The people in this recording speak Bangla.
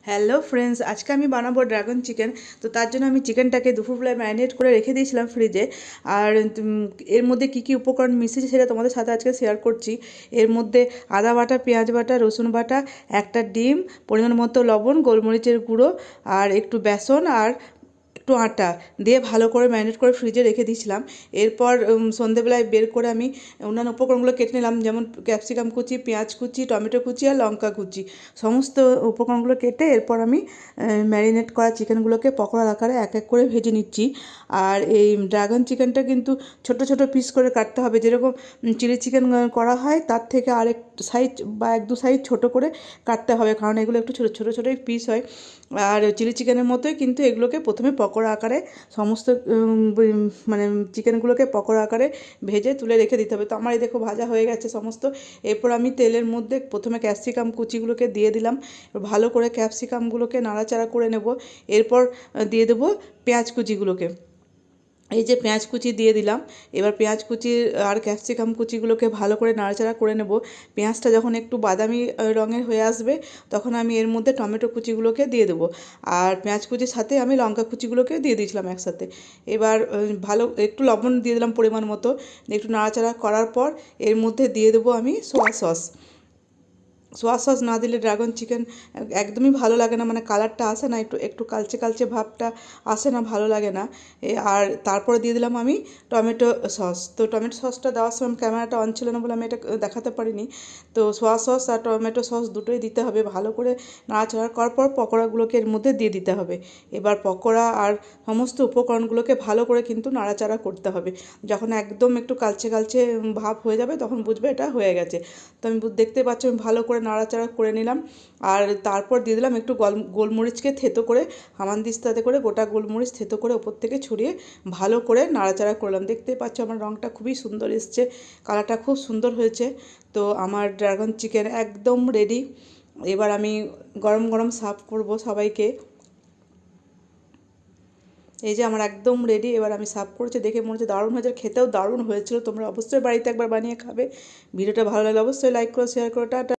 হ্যালো ফ্রেন্ডস, আজকে আমি বানাবো ড্রাগন চিকেন। তো তার জন্য আমি চিকেনটাকে দুপুরবেলায় ম্যারিনেট করে রেখে দিয়েছিলাম ফ্রিজে। আর এর মধ্যে কী কী উপকরণ মিশিয়েছে সেটা তোমাদের সাথে আজকে শেয়ার করছি। এর মধ্যে আদা বাটা, পেঁয়াজ বাটা, রসুন বাটা, একটা ডিম, পরিমাণ মতো লবণ, গোলমরিচের গুঁড়ো, আর একটু বেসন, আর একটু আটা দিয়ে ভালো করে ম্যারিনেট করে ফ্রিজে রেখে দিয়েছিলাম। এরপর সন্ধেবেলায় বের করে আমি অন্যান্য উপকরণগুলো কেটে নিলাম, যেমন ক্যাপসিকাম কুচি, পেঁয়াজ কুচি, টমেটো কুচি আর লঙ্কা কুচি। সমস্ত উপকরণগুলো কেটে এরপর আমি ম্যারিনেট করা চিকেনগুলোকে পকোড়ার আকারে এক এক করে ভেজে নিচ্ছি। আর এই ড্রাগন চিকেনটা কিন্তু ছোট ছোট পিস করে কাটতে হবে, যেরকম চিলি চিকেন করা হয় তার থেকে আরেক সাইজ বা এক দু সাইজ ছোটো করে কাটতে হবে, কারণ এগুলো একটু ছোটো ছোটো ছোটোই পিস হয়। আর চিলি চিকেনের মতোই কিন্তু এগুলোকে প্রথমে পকোড়া আকারে সমস্ত মানে চিকেনগুলোকে পকোড়া আকারে ভেজে তুলে রেখে দিতে হবে। তো আমার এই দেখো ভাজা হয়ে গেছে সমস্ত। এরপর আমি তেলের মধ্যে প্রথমে ক্যাপসিকাম কুচিগুলোকে দিয়ে দিলাম, ভালো করে ক্যাপসিকামগুলোকে নাড়াচাড়া করে নেব। এরপর দিয়ে দেবো পেঁয়াজ কুচিগুলোকে। এই যে পেঁয়াজ কুচি দিয়ে দিলাম, এবার পেঁয়াজ কুচি আর ক্যাপসিকাম কুচিগুলোকে ভালো করে নাড়াচাড়া করে নেব। পেঁয়াজটা যখন একটু বাদামি রঙের হয়ে আসবে তখন আমি এর মধ্যে টমেটো কুচিগুলোকে দিয়ে দেবো। আর পেঁয়াজ কুচির সাথে আমি লঙ্কা কুচিগুলোকে দিয়ে দিয়েছিলাম একসাথে। এবার ভালো একটু লবণ দিয়ে দিলাম পরিমাণ মতো। একটু নাড়াচাড়া করার পর এর মধ্যে দিয়ে দেবো আমি সোয়া সস। সোয়া সস না দিলে ড্রাগন চিকেন একদমই ভালো লাগে না, মানে কালারটা আসে না, একটু একটু কালচে কালচে ভাবটা আসে না, ভালো লাগে না। আর তারপরে দিয়ে দিলাম আমি টমেটো সস। তো টমেটো সসটা দেওয়ার সময় ক্যামেরাটা অন ছিল না বলে আমি এটা দেখাতে পারিনি। তো সোয়া সস আর টমেটো সস দুটোই দিতে হবে। ভালো করে নাড়াচাড়া করার পর পকোড়াগুলোকে এর মধ্যে দিয়ে দিতে হবে। এবার পকোড়া আর সমস্ত উপকরণগুলোকে ভালো করে কিন্তু নাড়াচাড়া করতে হবে। যখন একদম একটু কালচে কালচে ভাব হয়ে যাবে তখন বুঝবে এটা হয়ে গেছে। তো আমি দেখতে পাচ্ছি আমি ভালো করে নাড়াচাড়া করে নিলাম। আর তারপর দিয়ে দিলাম একটু গোলমরিচকে থেতো করে, হামানদিস্তাতে করে গোটা গোলমরিচ থেতো করে ওপর থেকে ছড়িয়ে ভালো করে নাড়াচাড়া করলাম। দেখতে পাচ্ছ আমার রঙটা খুবই সুন্দর এসছে, কালারটা খুব সুন্দর হয়েছে। তো আমার ড্রাগন চিকেন একদম রেডি। এবার আমি গরম গরম সার্ভ করব সবাইকে। এই যে আমার একদম রেডি, এবার আমি সার্ভ করেছি। দেখে মনে হচ্ছে দারুণ হয়েছে, খেতেও দারুণ হয়েছিল। তোমরা অবশ্যই বাড়িতে একবার বানিয়ে খাবে। ভিডিওটা ভালো লাগলে অবশ্যই লাইক করো, শেয়ার করো। টাটা।